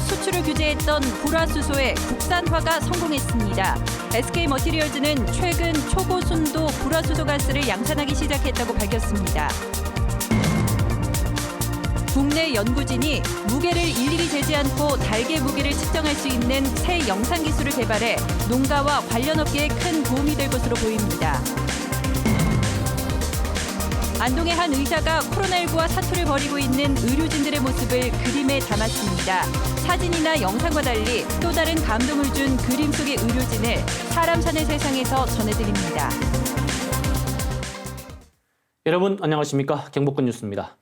수출을 규제했던 불화수소의 국산화가 성공했습니다. SK머티리얼즈는 최근 초고순도 불화수소 가스를 양산하기 시작했다고 밝혔습니다. 국내 연구진이 무게를 일일이 재지 않고 달걀 무게를 측정할 수 있는 새 영상 기술을 개발해 농가와 관련 업계에 큰 도움이 될 것으로 보입니다. 안동의 한 의사가 코로나19와 사투를 벌이고 있는 의료진들의 모습을 그림에 담았습니다. 사진이나 영상과 달리 또 다른 감동을 준 그림 속의 의료진을 사람 사는 세상에서 전해드립니다. 여러분 안녕하십니까? 경복권 뉴스입니다.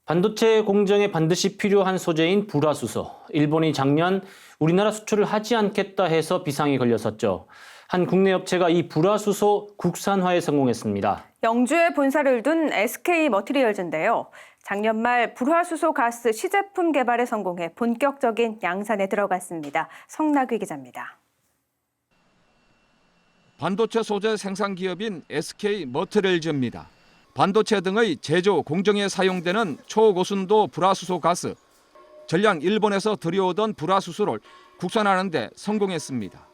반도체 공정에 반드시 필요한 소재인 불화수소. 일본이 작년 우리나라 수출을 하지 않겠다 해서 비상이 걸렸었죠. 한 국내 업체가 이 불화수소 국산화에 성공했습니다. 영주에 본사를 둔 SK머티리얼즈인데요. 작년 말 불화수소 가스 시제품 개발에 성공해 본격적인 양산에 들어갔습니다. 성나귀 기자입니다. 반도체 소재 생산 기업인 SK머티리얼즈입니다. 반도체 등의 제조 공정에 사용되는 초고순도 불화수소 가스, 전량 일본에서 들여오던 불화수소를 국산화하는 데 성공했습니다.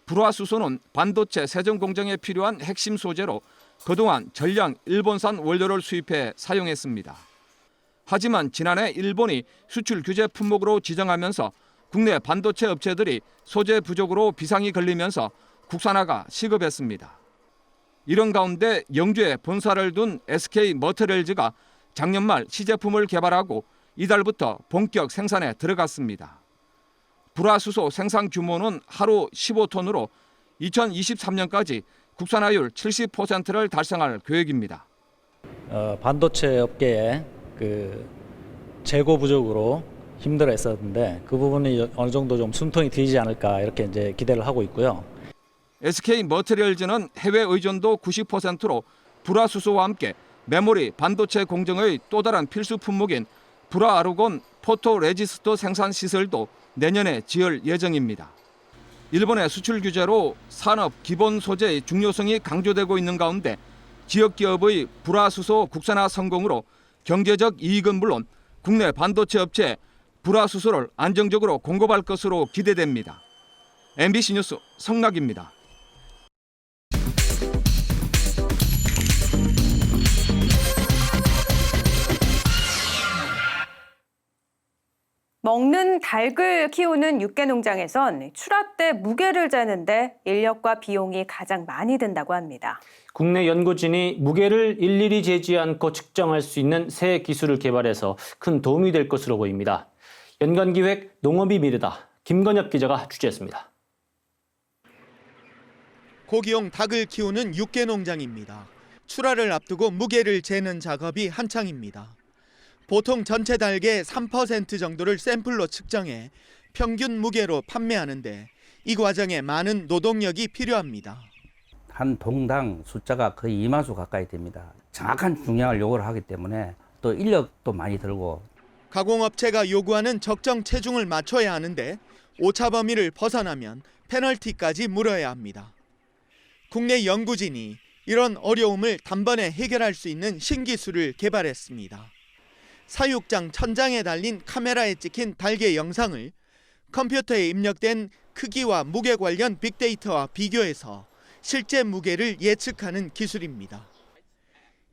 불화수소는 반도체 세정 공정에 필요한 핵심 소재로 그동안 전량 일본산 원료를 수입해 사용했습니다. 하지만 지난해 일본이 수출 규제 품목으로 지정하면서 국내 반도체 업체들이 소재 부족으로 비상이 걸리면서 국산화가 시급했습니다. 이런 가운데 영주에 본사를 둔 SK머티리얼즈가 작년 말 시제품을 개발하고 이달부터 본격 생산에 들어갔습니다. 불화수소 생산 규모는 하루 15톤으로 2023년까지 국산화율 70%를 달성할 계획입니다. 반도체 업계에 재고 부족으로 힘들어했었는데 그 부분이 어느 정도 좀 숨통이 트이지 않을까 이렇게 이제 기대를 하고 있고요. SK머티리얼즈는 해외 의존도 90%로 불화수소와 함께 메모리 반도체 공정의 또 다른 필수 품목인 불화아르곤 포토레지스트 생산 시설도 내년에 지을 예정입니다. 일본의 수출 규제로 산업 기본 소재의 중요성이 강조되고 있는 가운데 지역 기업의 불화수소 국산화 성공으로 경제적 이익은 물론 국내 반도체 업체에 불화수소를 안정적으로 공급할 것으로 기대됩니다. MBC 뉴스 성락입니다. 먹는 닭을 키우는 육개 농장에선 출하 때 무게를 재는데 인력과 비용이 가장 많이 든다고 합니다. 국내 연구진이 무게를 일일이 재지 않고 측정할 수 있는 새 기술을 개발해서 큰 도움이 될 것으로 보입니다. 연관기획 농업이 미래다. 김건엽 기자가 취재했습니다. 고기용 닭을 키우는 육개 농장입니다. 출하를 앞두고 무게를 재는 작업이 한창입니다. 보통 전체 닭의 3% 정도를 샘플로 측정해 평균 무게로 판매하는데 이 과정에 많은 노동력이 필요합니다. 한 동당 숫자가 거의 2만 수 가까이 됩니다. 정확한 중량을 요구를 하기 때문에 또 인력도 많이 들고. 가공업체가 요구하는 적정 체중을 맞춰야 하는데 오차 범위를 벗어나면 페널티까지 물어야 합니다. 국내 연구진이 이런 어려움을 단번에 해결할 수 있는 신기술을 개발했습니다. 사육장 천장에 달린 카메라에 찍힌 닭의 영상을 컴퓨터에 입력된 크기와 무게 관련 빅데이터와 비교해서 실제 무게를 예측하는 기술입니다.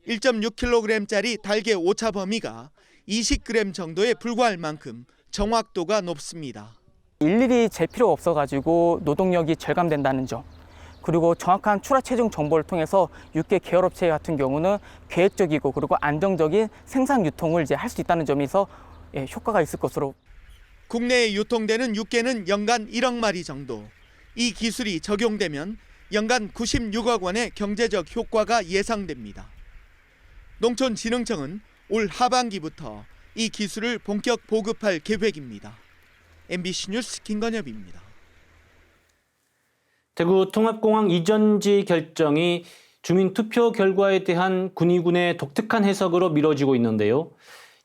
1.6kg짜리 닭의 오차 범위가 20g 정도에 불과할 만큼 정확도가 높습니다. 일일이 잴 필요가 없어가지고 노동력이 절감된다는 점, 그리고 정확한 출하 체중 정보를 통해서 육개 계열업체 같은 경우는 계획적이고 그리고 안정적인 생산 유통을 이제 할 수 있다는 점에서 효과가 있을 것으로. 국내에 유통되는 육개는 연간 1억 마리 정도. 이 기술이 적용되면 연간 96억 원의 경제적 효과가 예상됩니다. 농촌진흥청은 올 하반기부터 이 기술을 본격 보급할 계획입니다. MBC 뉴스 김건엽입니다. 대구 통합공항 이전지 결정이 주민 투표 결과에 대한 군의군의 독특한 해석으로 미뤄지고 있는데요.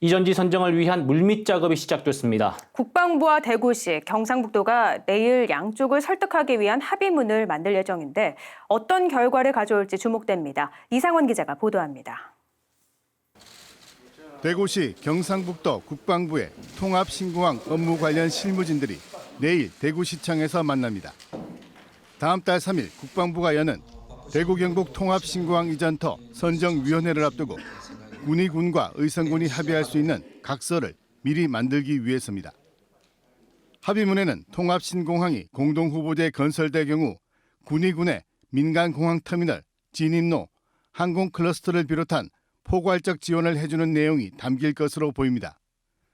이전지 선정을 위한 물밑 작업이 시작됐습니다. 국방부와 대구시, 경상북도가 내일 양쪽을 설득하기 위한 합의문을 만들 예정인데 어떤 결과를 가져올지 주목됩니다. 이상원 기자가 보도합니다. 대구시 경상북도 국방부의 통합신공항 업무 관련 실무진들이 내일 대구시청에서 만납니다. 다음 달 3일 국방부가 여는 대구 경북 통합신공항 이전터 선정위원회를 앞두고 군의군과 의성군이 합의할 수 있는 각서를 미리 만들기 위해서입니다. 합의문에는 통합신공항이 공동후보지에 건설될 경우 군의군의 민간공항터미널, 진입로, 항공클러스터를 비롯한 포괄적 지원을 해주는 내용이 담길 것으로 보입니다.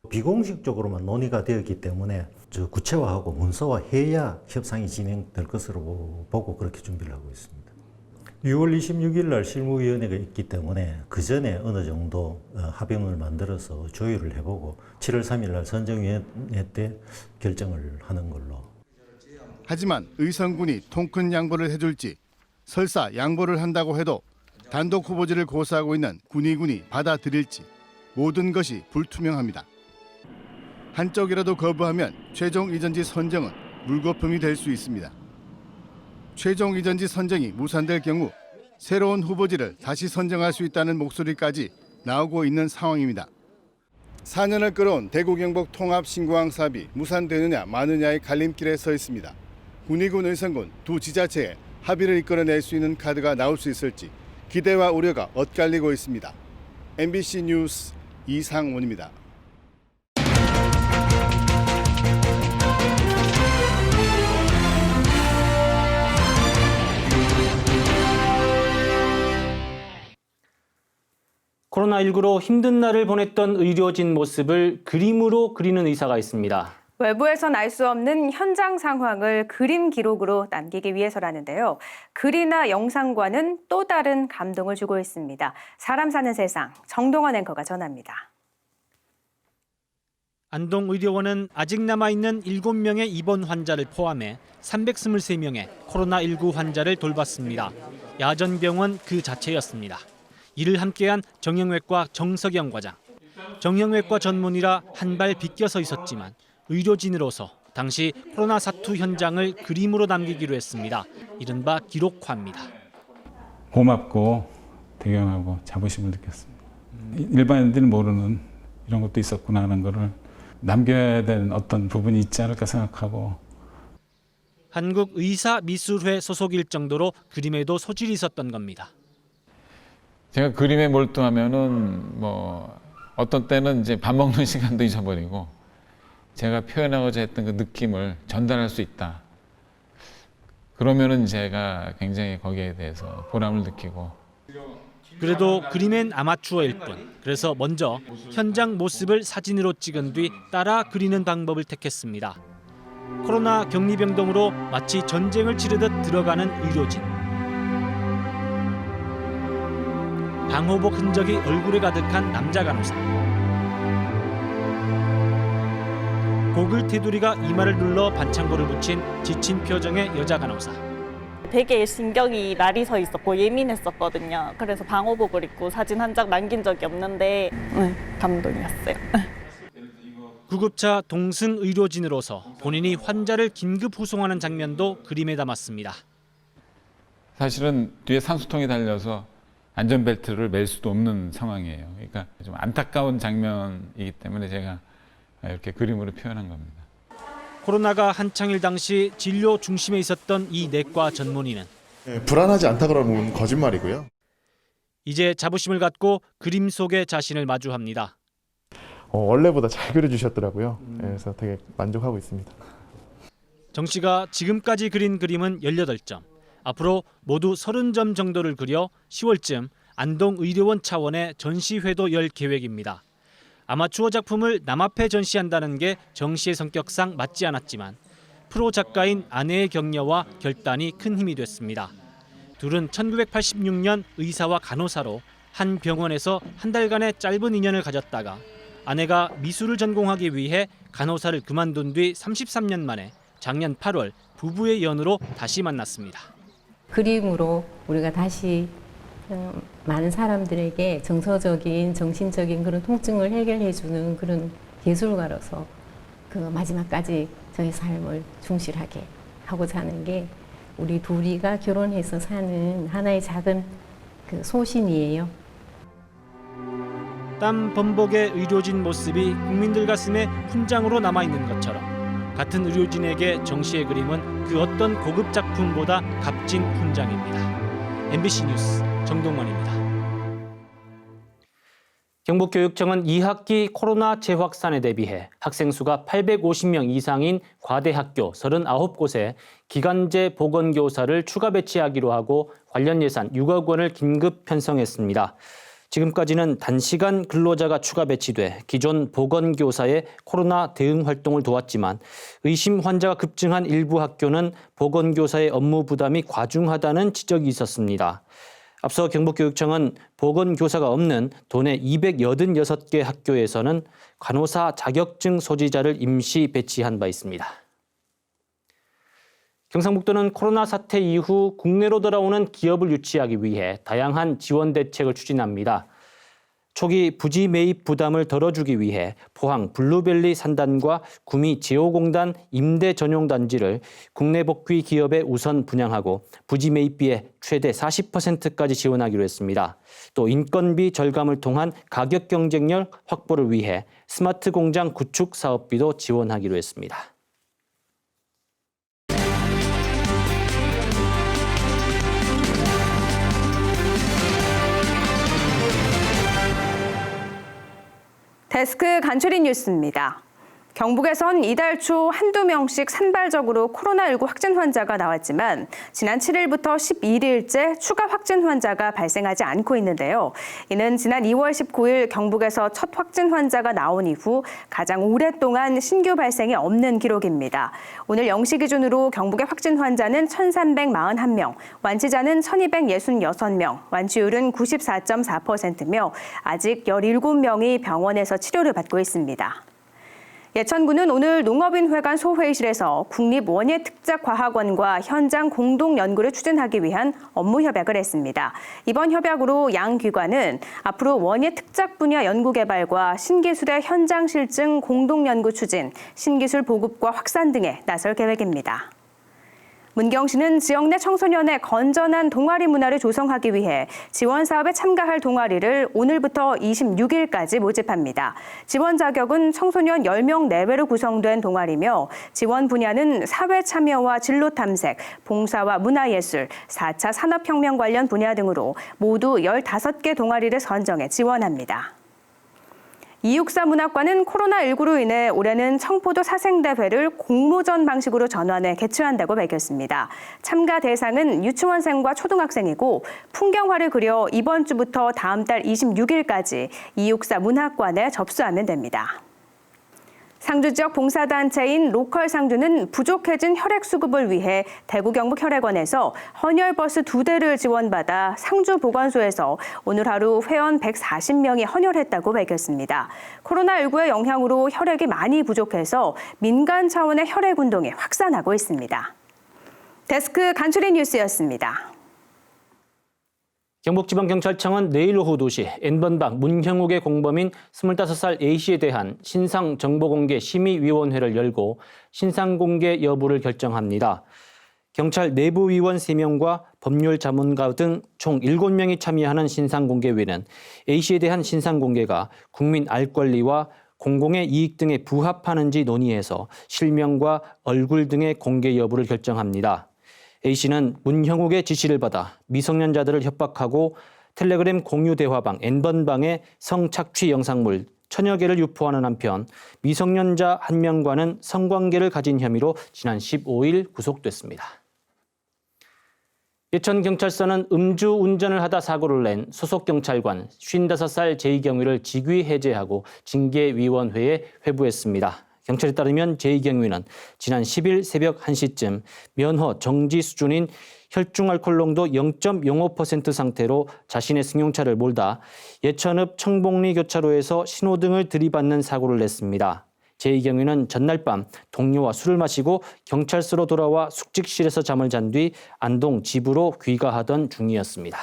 비공식적으로만 논의가 되었기 때문에 구체화하고 문서화해야 협상이 진행될 것으로 보고 그렇게 준비를 하고 있습니다. 6월 26일 날 실무위원회가 있기 때문에 그 전에 어느 정도 합의문을 만들어서 조율을 해보고 7월 3일 날 선정위원회 때 결정을 하는 걸로. 하지만 의성군이 통큰 양보를 해줄지 설사 양보를 한다고 해도 단독 후보지를 고수하고 있는 군의군이 받아들일지 모든 것이 불투명합니다. 한쪽이라도 거부하면 최종 이전지 선정은 물거품이 될 수 있습니다. 최종 이전지 선정이 무산될 경우 새로운 후보지를 다시 선정할 수 있다는 목소리까지 나오고 있는 상황입니다. 4년을 끌어온 대구 경북 통합 신공항 사업이 무산되느냐 마느냐의 갈림길에 서 있습니다. 군의군, 의성군 두 지자체에 합의를 이끌어낼 수 있는 카드가 나올 수 있을지 기대와 우려가 엇갈리고 있습니다. MBC 뉴스 이상원입니다. 코로나19로 힘든 날을 보냈던 의료진 모습을 그림으로 그리는 의사가 있습니다. 외부에선 알 수 없는 현장 상황을 그림 기록으로 남기기 위해서라는데요. 글이나 영상과는 또 다른 감동을 주고 있습니다. 사람 사는 세상, 정동원 앵커가 전합니다. 안동의료원은 아직 남아있는 7명의 입원 환자를 포함해 323명의 코로나19 환자를 돌봤습니다. 야전병원 그 자체였습니다. 이를 함께한 정형외과 정석영 과장. 정형외과 전문이라 한 발 비껴서 있었지만 의료진으로서 당시 코로나 사투 현장을 그림으로 남기기로 했습니다. 이른바 기록화입니다. 고맙고 대견하고 자부심을 느꼈습니다. 일반인들이 모르는 이런 것도 있었구나 하는 거를 남겨야 되는 어떤 부분이 있지 않을까 생각하고. 한국의사미술회 소속일 정도로 그림에도 소질이 있었던 겁니다. 제가 그림에 몰두하면은 어떤 때는 이제 밥 먹는 시간도 잊어버리고 제가 표현하고자 했던 그 느낌을 전달할 수 있다. 그러면은 제가 굉장히 거기에 대해서 보람을 느끼고. 그래도 그림엔 아마추어일 뿐. 그래서 먼저 현장 모습을 사진으로 찍은 뒤 따라 그리는 방법을 택했습니다. 코로나 격리병동으로 마치 전쟁을 치르듯 들어가는 의료진. 방호복 흔적이 얼굴에 가득한 남자 간호사. 고글 테두리가 이마를 눌러 반창고를 붙인 지친 표정의 여자 간호사. 되게 신경이 날이 서 있었고 예민했었거든요. 그래서 방호복을 입고 사진 한 장 남긴 적이 없는데 감동이었어요. 구급차 동승 의료진으로서 본인이 환자를 긴급 후송하는 장면도 그림에 담았습니다. 사실은 뒤에 산소통이 달려서 안전벨트를 맬 수도 없는 상황이에요. 그러니까 좀 안타까운 장면이기 때문에 제가 이렇게 그림으로 표현한 겁니다. 코로나가 한창일 당시 진료 중심에 있었던 이 내과 전문의는 불안하지 않다 그러면 거짓말이고요. 이제 자부심을 갖고 그림 속의 자신을 마주합니다. 원래보다 잘 그려주셨더라고요. 그래서 되게 만족하고 있습니다. 정 씨가 지금까지 그린 그림은 18점. 앞으로 모두 30점 정도를 그려 10월쯤 안동의료원 차원의 전시회도 열 계획입니다. 아마추어 작품을 남 앞에 전시한다는 게 정 씨의 성격상 맞지 않았지만 프로 작가인 아내의 격려와 결단이 큰 힘이 됐습니다. 둘은 1986년 의사와 간호사로 한 병원에서 한 달간의 짧은 인연을 가졌다가 아내가 미술을 전공하기 위해 간호사를 그만둔 뒤 33년 만에 작년 8월 부부의 연으로 다시 만났습니다. 그림으로 우리가 다시 많은 사람들에게 정서적인, 정신적인 그런 통증을 해결해주는 그런 예술가로서 그 마지막까지 저의 삶을 충실하게 하고자 하는 게 우리 둘이가 결혼해서 사는 하나의 작은 그 소신이에요. 땀 범벅의 의료진 모습이 국민들 가슴에 훈장으로 남아있는 것처럼 같은 의료진에게 정 씨의 그림은 그 어떤 고급 작품보다 값진 훈장입니다. MBC 뉴스 정동원입니다. 경북교육청은 2학기 코로나 재확산에 대비해 학생 수가 850명 이상인 과대 학교 39곳에 기간제 보건교사를 추가 배치하기로 하고 관련 예산 6억 원을 긴급 편성했습니다. 지금까지는 단시간 근로자가 추가 배치돼 기존 보건교사의 코로나 대응 활동을 도왔지만 의심 환자가 급증한 일부 학교는 보건교사의 업무 부담이 과중하다는 지적이 있었습니다. 앞서 경북교육청은 보건교사가 없는 도내 286개 학교에서는 간호사 자격증 소지자를 임시 배치한 바 있습니다. 경상북도는 코로나 사태 이후 국내로 돌아오는 기업을 유치하기 위해 다양한 지원 대책을 추진합니다. 초기 부지 매입 부담을 덜어주기 위해 포항 블루벨리 산단과 구미 제오공단 임대 전용 단지를 국내 복귀 기업에 우선 분양하고 부지 매입비의 최대 40%까지 지원하기로 했습니다. 또 인건비 절감을 통한 가격 경쟁력 확보를 위해 스마트 공장 구축 사업비도 지원하기로 했습니다. 데스크 간추린 뉴스입니다. 경북에선 이달 초 한두 명씩 산발적으로 코로나19 확진 환자가 나왔지만 지난 7일부터 11일째 추가 확진 환자가 발생하지 않고 있는데요. 이는 지난 2월 19일 경북에서 첫 확진 환자가 나온 이후 가장 오랫동안 신규 발생이 없는 기록입니다. 오늘 0시 기준으로 경북의 확진 환자는 1,341명, 완치자는 1,266명, 완치율은 94.4%며 아직 17명이 병원에서 치료를 받고 있습니다. 예천군은 오늘 농업인회관 소회의실에서 국립원예특작과학원과 현장 공동연구를 추진하기 위한 업무 협약을 했습니다. 이번 협약으로 양 기관은 앞으로 원예특작 분야 연구개발과 신기술의 현장 실증 공동연구 추진, 신기술 보급과 확산 등에 나설 계획입니다. 문경시는 지역 내 청소년의 건전한 동아리 문화를 조성하기 위해 지원 사업에 참가할 동아리를 오늘부터 26일까지 모집합니다. 지원 자격은 청소년 10명 내외로 구성된 동아리며 지원 분야는 사회 참여와 진로 탐색, 봉사와 문화예술, 4차 산업혁명 관련 분야 등으로 모두 15개 동아리를 선정해 지원합니다. 264 문학관은 코로나19로 인해 올해는 청포도 사생대회를 공모전 방식으로 전환해 개최한다고 밝혔습니다. 참가 대상은 유치원생과 초등학생이고 풍경화를 그려 이번 주부터 다음 달 26일까지 264 문학관에 접수하면 됩니다. 상주 지역 봉사단체인 로컬 상주는 부족해진 혈액 수급을 위해 대구 경북 혈액원에서 헌혈버스 2대를 지원받아 상주 보건소에서 오늘 하루 회원 140명이 헌혈했다고 밝혔습니다. 코로나19의 영향으로 혈액이 많이 부족해서 민간 차원의 혈액 운동이 확산하고 있습니다. 데스크 간추린 뉴스였습니다. 경북지방경찰청은 내일 오후 2시 N번방 문형욱의 공범인 25살 A씨에 대한 신상정보공개 심의위원회를 열고 신상공개 여부를 결정합니다. 경찰 내부위원 3명과 법률 자문가 등 총 7명이 참여하는 신상공개위는 A씨에 대한 신상공개가 국민 알 권리와 공공의 이익 등에 부합하는지 논의해서 실명과 얼굴 등의 공개 여부를 결정합니다. A씨는 문형욱의 지시를 받아 미성년자들을 협박하고 텔레그램 공유 대화방 N번방에 성착취 영상물 1000여 개를 유포하는 한편 미성년자 1명과는 성관계를 가진 혐의로 지난 15일 구속됐습니다. 예천경찰서는 음주운전을 하다 사고를 낸 소속경찰관 55살 제2경위를 직위 해제하고 징계위원회에 회부했습니다. 경찰에 따르면 제2경위는 지난 10일 새벽 1시쯤 면허 정지 수준인 혈중알코올 농도 0.05% 상태로 자신의 승용차를 몰다 예천읍 청봉리 교차로에서 신호등을 들이받는 사고를 냈습니다. 제2경위는 전날 밤 동료와 술을 마시고 경찰서로 돌아와 숙직실에서 잠을 잔 뒤 안동 집으로 귀가하던 중이었습니다.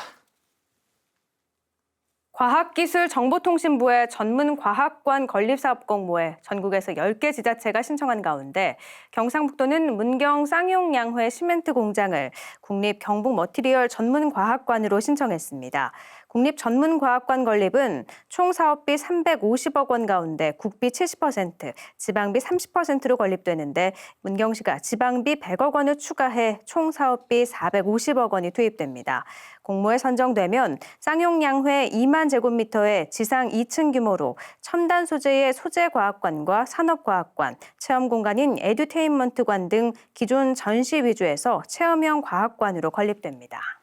과학기술정보통신부의 전문과학관 건립사업 공모에 전국에서 10개 지자체가 신청한 가운데 경상북도는 문경 쌍용양회 시멘트 공장을 국립경북머티리얼 전문과학관으로 신청했습니다. 국립전문과학관 건립은 총 사업비 350억 원 가운데 국비 70%, 지방비 30%로 건립되는데 문경시가 지방비 100억 원을 추가해 총 사업비 450억 원이 투입됩니다. 공모에 선정되면 쌍용양회 2만 제곱미터의 지상 2층 규모로 첨단 소재의 소재과학관과 산업과학관, 체험 공간인 에듀테인먼트관 등 기존 전시 위주에서 체험형 과학관으로 건립됩니다.